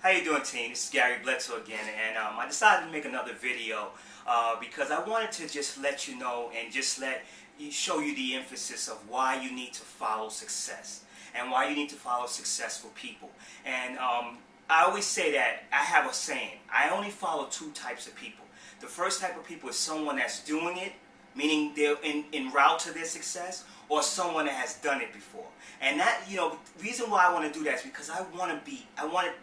How you doing, team? This is Gary Bledsoe again, and I decided to make another video because I wanted to just let you know and just show you the emphasis of why you need to follow success and why you need to follow successful people. And I always say that I have a saying: I only follow two types of people. The first type of people is someone that's doing it, meaning they're en route to their success, or someone that has done it before. And that, the reason why I want to do that is because I want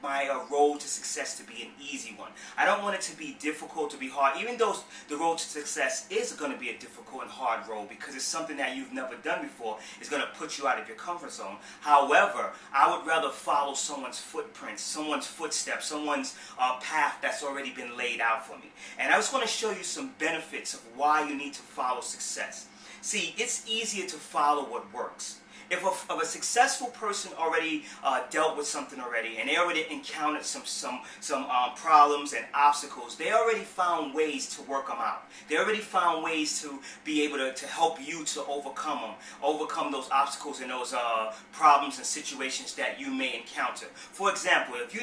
my road to success to be an easy one. I don't want it to be difficult, to be hard, even though the road to success is going to be a difficult and hard road because it's something that you've never done before. It's going to put you out of your comfort zone. However, I would rather follow someone's footprints, someone's footsteps, someone's path that's already been laid out for me. And I just want to show you some benefits of why you need to follow success. See, it's easier to follow what works. If a successful person already dealt with something already, and they already encountered some problems and obstacles, they already found ways to work them out. They already found ways to be able to help you to overcome those obstacles and those problems and situations that you may encounter. For example, if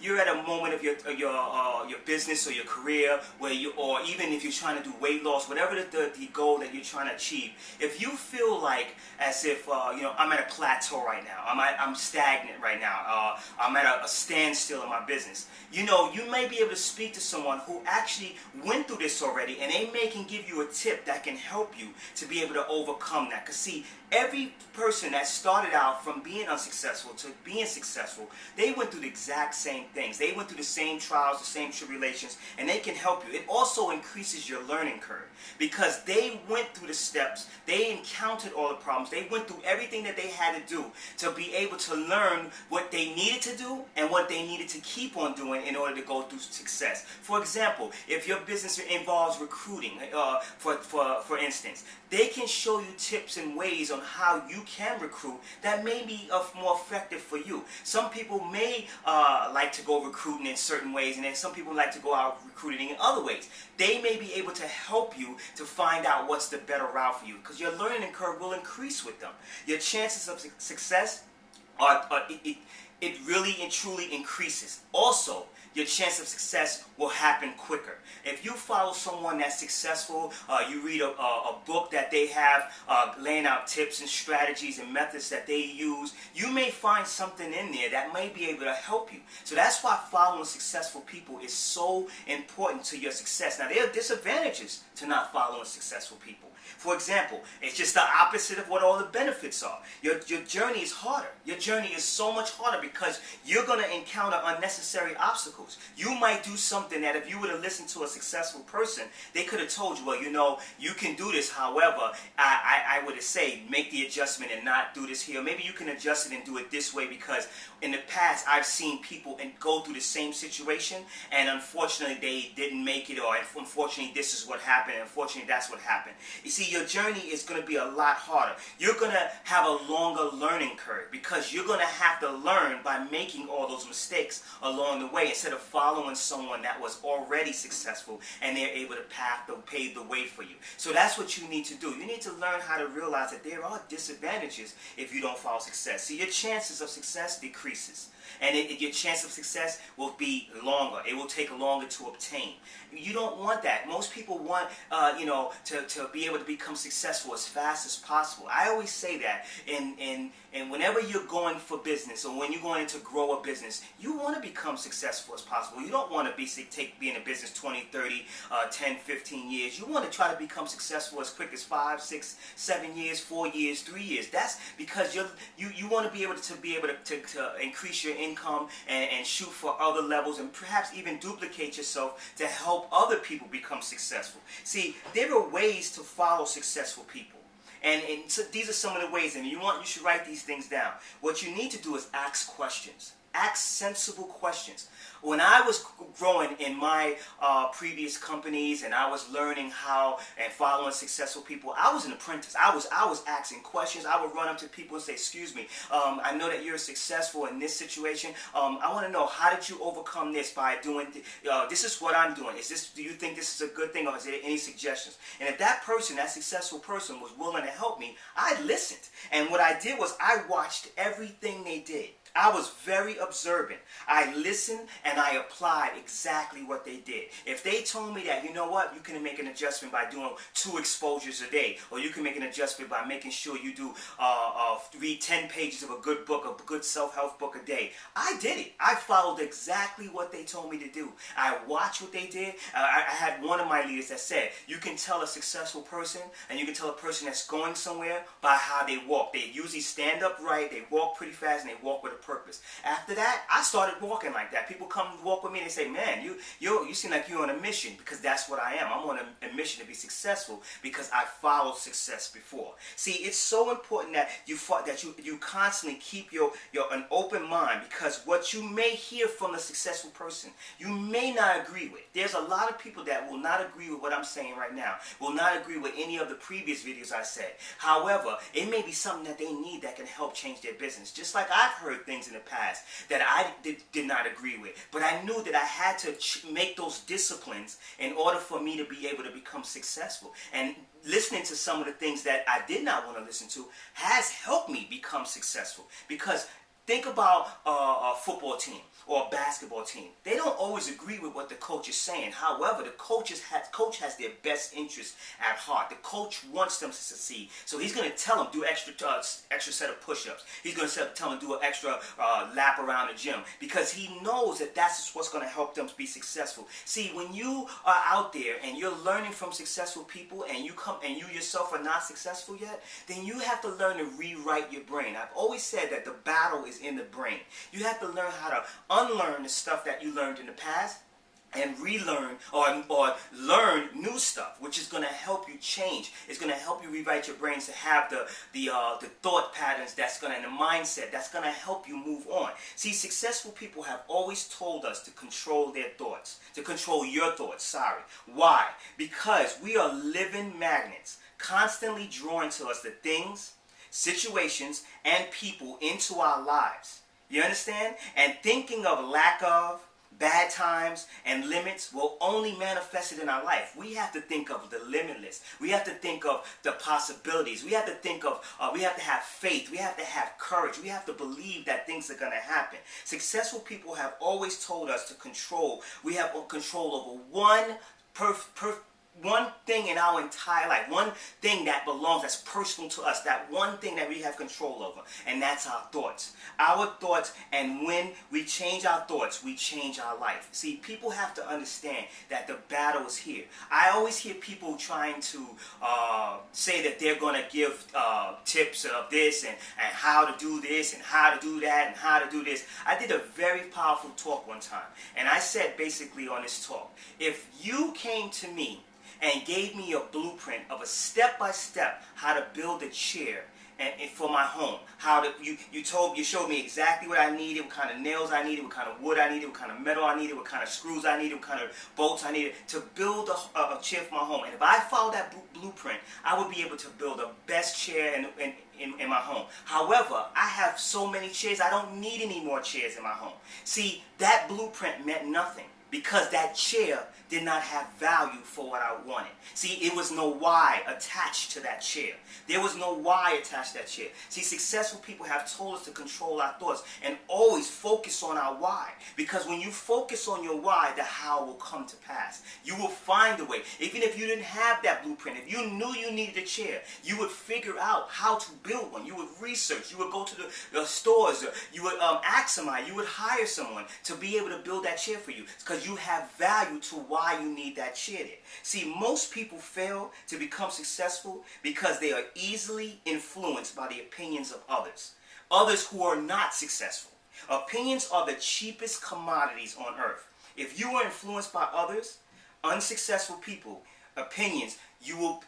you're at a moment of your business or your career where or even if you're trying to do weight loss, whatever the goal that you're trying to achieve, if you feel like as if I'm at a plateau right now. I'm stagnant right now. I'm at a standstill in my business. You may be able to speak to someone who actually went through this already, and they can give you a tip that can help you to be able to overcome that. Because see, every person that started out from being unsuccessful to being successful, they went through the exact same things. They went through the same trials, the same tribulations, and they can help you. It also increases your learning curve because they went through the steps, they encountered all the problems, they went through everything that they had to do to be able to learn what they needed to do and what they needed to keep on doing in order to go through success. For example, if your business involves recruiting, for instance, they can show you tips and ways on how you can recruit that may be more effective for you. Some people may like to go recruiting in certain ways, and then some people like to go out recruiting in other ways. They may be able to help you to find out what's the better route for you, because your learning curve will increase with them. Your chances of success it really and truly increases. Also, your chance of success will happen quicker. If you follow someone that's successful, you read a book that they have laying out tips and strategies and methods that they use, you may find something in there that may be able to help you. So that's why following successful people is so important to your success. Now, there are disadvantages to not following successful people. For example, it's just the opposite of what all the benefits are. Your journey is harder. Your journey is so much harder because you're going to encounter unnecessary obstacles. You might do something that if you would have listened to a successful person, they could have told you, well, you can do this. However, I would say make the adjustment and not do this here. Maybe you can adjust it and do it this way, because in the past I've seen people go through the same situation and unfortunately they didn't make it, or unfortunately this is what happened, unfortunately that's what happened. You see, your journey is going to be a lot harder. You're going to have a longer learning curve because you're going to have to learn by making all those mistakes along the way instead of following someone that was already successful and they're able to pave the way for you. So that's what you need to do. You need to learn how to realize that there are disadvantages if you don't follow success. So your chances of success decreases. And your chance of success will be longer. It will take longer to obtain. You don't want that. Most people want, to be able to become successful as fast as possible. I always say that. And whenever you're going for business or when you're going to grow a business, you want to become successful as possible. You don't want to be in a business 20, 30, 10, 15 years. You want to try to become successful as quick as 5, 6, 7 years, 4 years, 3 years. That's because you want to be able to increase your income and shoot for other levels and perhaps even duplicate yourself to help other people become successful. See, there are ways to follow successful people. And so these are some of the ways, and you should write these things down. What you need to do is ask questions. Ask sensible questions. When I was growing in my previous companies and I was learning how and following successful people, I was an apprentice. I was asking questions. I would run up to people and say, excuse me, I know that you're successful in this situation. I want to know, how did you overcome this by doing, this is what I'm doing. Do you think this is a good thing, or is there any suggestions? And if that successful person was willing to help me, I listened. And what I did was I watched everything they did. I was very observant. I listened and I applied exactly what they did. If they told me that, you know what, you can make an adjustment by doing 2 exposures a day, or you can make an adjustment by making sure you do read 10 pages of a good book, a good self-help book a day, I did it. I followed exactly what they told me to do. I watched what they did. I had one of my leaders that said, you can tell a successful person and you can tell a person that's going somewhere by how they walk. They usually stand upright, they walk pretty fast, and they walk with a purpose. After that, I started walking like that. People come and walk with me and they say, man, you seem like you're on a mission, because that's what I am. I'm on a mission to be successful because I followed success before. See, it's so important that you constantly keep an open mind, because what you may hear from a successful person, you may not agree with. There's a lot of people that will not agree with what I'm saying right now, will not agree with any of the previous videos I said. However, it may be something that they need that can help change their business. Just like I've heard things in the past that I did not agree with, but I knew that I had to make those disciplines in order for me to be able to become successful. And listening to some of the things that I did not want to listen to has helped me become successful. Because think about a football team or a basketball team. They don't always agree with what the coach is saying. However, the coach has their best interest at heart. The coach wants them to succeed. So he's going to tell them, do extra set of push-ups. He's going to tell them, do an extra lap around the gym, because he knows that that's what's going to help them to be successful. See, when you are out there and you're learning from successful people, and you yourself are not successful yet, then you have to learn to rewrite your brain. I've always said that the battle is in the brain. You have to learn how to unlearn the stuff that you learned in the past and relearn or learn new stuff, which is going to help you change. It's going to help you rewrite your brains to have the thought patterns and the mindset that's going to help you move on. See, successful people have always told us to control their thoughts, to control your thoughts, sorry. Why? Because we are living magnets, constantly drawing to us the things, situations, and people into our lives. You understand? And thinking of lack of, bad times, and limits will only manifest it in our life. We have to think of the limitless. We have to think of the possibilities. We have to think of, we have to have faith. We have to have courage. We have to believe that things are going to happen. Successful people have always told us to control. We have control over one thing in our entire life, one thing that's personal to us, that one thing that we have control over, and that's our thoughts. Our thoughts, and when we change our thoughts, we change our life. See, people have to understand that the battle is here. I always hear people trying to say that they're going to give tips of this and how to do this and how to do that and how to do this. I did a very powerful talk one time, and I said basically on this talk, if you came to me and gave me a blueprint of a step-by-step how to build a chair and for my home, you showed me exactly what I needed, what kind of nails I needed, what kind of wood I needed, what kind of metal I needed, what kind of screws I needed, what kind of bolts I needed to build a chair for my home. And if I followed that blueprint, I would be able to build the best chair in my home. However, I have so many chairs, I don't need any more chairs in my home. See, that blueprint meant nothing, because that chair did not have value for what I wanted. See, it was no why attached to that chair. There was no why attached to that chair. See, successful people have told us to control our thoughts and always focus on our why. Because when you focus on your why, the how will come to pass. You will find a way. Even if you didn't have that blueprint, if you knew you needed a chair, you would figure out how to build one. You would research. You would go to the stores. You would ask somebody. You would hire someone to be able to build that chair for you, because you have value to why you need that chair there. See, most people fail to become successful because they are easily influenced by the opinions of others. Others who are not successful. Opinions are the cheapest commodities on earth. If you are influenced by others, unsuccessful people, opinions, you will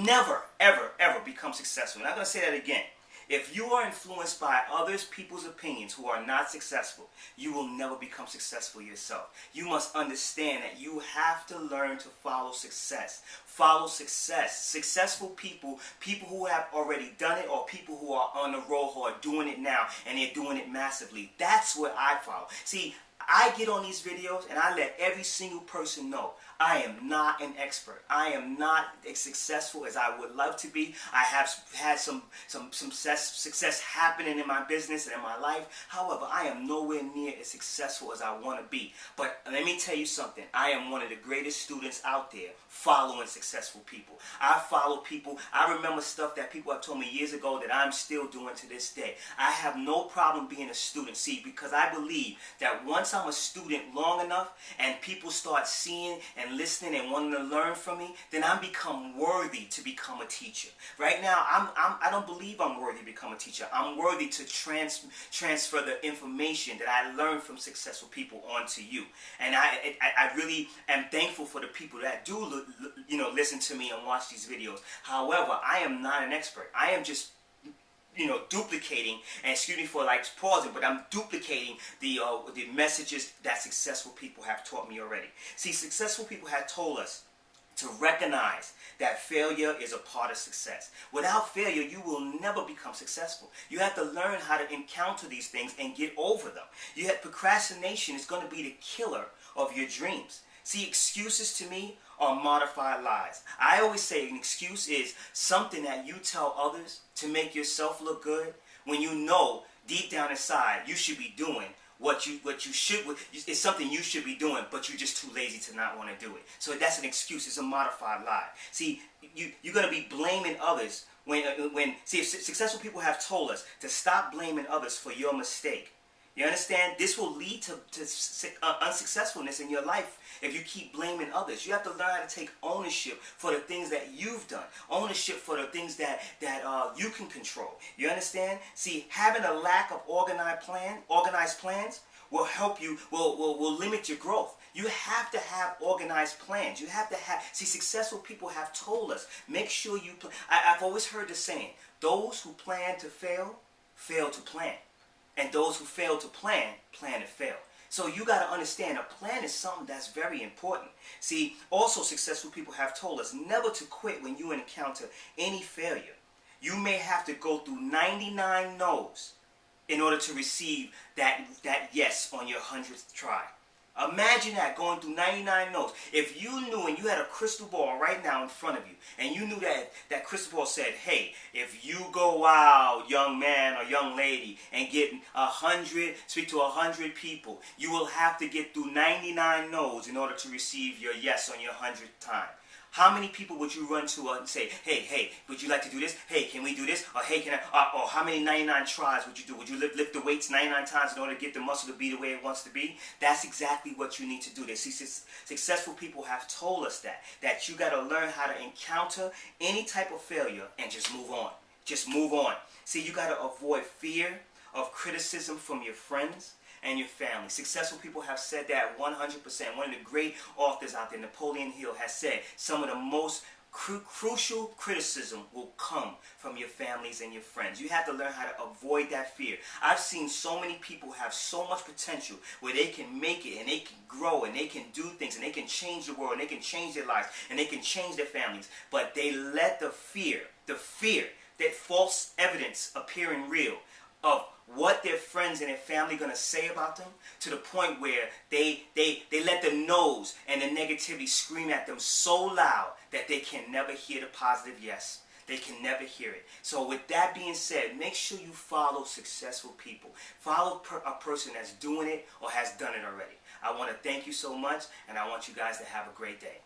never, ever, ever become successful. And I'm going to say that again. If you are influenced by others people's opinions who are not successful, you will never become successful yourself. You must understand that you have to learn to follow success. Follow success. Successful people, people who have already done it, or people who are on the road who are doing it now and they're doing it massively. That's what I follow. See, I get on these videos and I let every single person know I am not an expert. I am not as successful as I would love to be. I have had some success happening in my business and in my life. However, I am nowhere near as successful as I want to be. But let me tell you something. I am one of the greatest students out there following successful people. I follow people. I remember stuff that people have told me years ago that I'm still doing to this day. I have no problem being a student. See, because I believe that once I'm a student long enough and people start seeing and listening and wanting to learn from me, then I become worthy to become a teacher. Right now, I don't believe I'm worthy to become a teacher. I'm worthy to transfer the information that I learned from successful people onto you. And I really am thankful for the people that do listen to me and watch these videos. However, I am not an expert. I am just duplicating, and excuse me for like pausing, but I'm duplicating the messages that successful people have taught me already. See, successful people have told us to recognize that failure is a part of success. Without failure, you will never become successful. You have to learn how to encounter these things and get over them. Procrastination is going to be the killer of your dreams. See, excuses to me are modified lies. I always say an excuse is something that you tell others to make yourself look good when you know deep down inside you should be doing what you should. It's something you should be doing, but you're just too lazy to not want to do it. So that's an excuse. It's a modified lie. See, you're going to be blaming others when successful people have told us to stop blaming others for your mistake. You understand? This will lead to unsuccessfulness in your life if you keep blaming others. You have to learn how to take ownership for the things that you've done. Ownership for the things that you can control. You understand? See, having a lack of organized plans will help you, will limit your growth. You have to have organized plans. You have to have, successful people have told us, make sure you plan. I've always heard the saying, those who plan to fail, fail to plan. And those who fail to plan to fail. So you got to understand a plan is something that's very important. See, also successful people have told us never to quit when you encounter any failure. You may have to go through 99 no's in order to receive that yes on your 100th try. Imagine that, going through 99 no's. If you knew and you had a crystal ball right now in front of you, and you knew that crystal ball said, hey, if you go out, young man or young lady, and get speak to 100 people, you will have to get through 99 no's in order to receive your yes on your 100th time. How many people would you run to and say, hey, would you like to do this? Hey, can we do this? Or hey, can I? Or how many 99 tries would you do? Would you lift the weights 99 times in order to get the muscle to be the way it wants to be? That's exactly what you need to do. Successful people have told us that you got to learn how to encounter any type of failure and just move on. Just move on. See, you got to avoid fear of criticism from your friends and your family. Successful people have said that 100%. One of the great authors out there, Napoleon Hill, has said some of the most crucial criticism will come from your families and your friends. You have to learn how to avoid that fear. I've seen so many people have so much potential where they can make it and they can grow and they can do things and they can change the world and they can change their lives and they can change their families. But they let the fear, that false evidence appearing real of what their friends and their family are going to say about them, to the point where they let the no's and the negativity scream at them so loud that they can never hear the positive yes. They can never hear it. So with that being said, make sure you follow successful people. Follow a person that's doing it or has done it already. I want to thank you so much, and I want you guys to have a great day.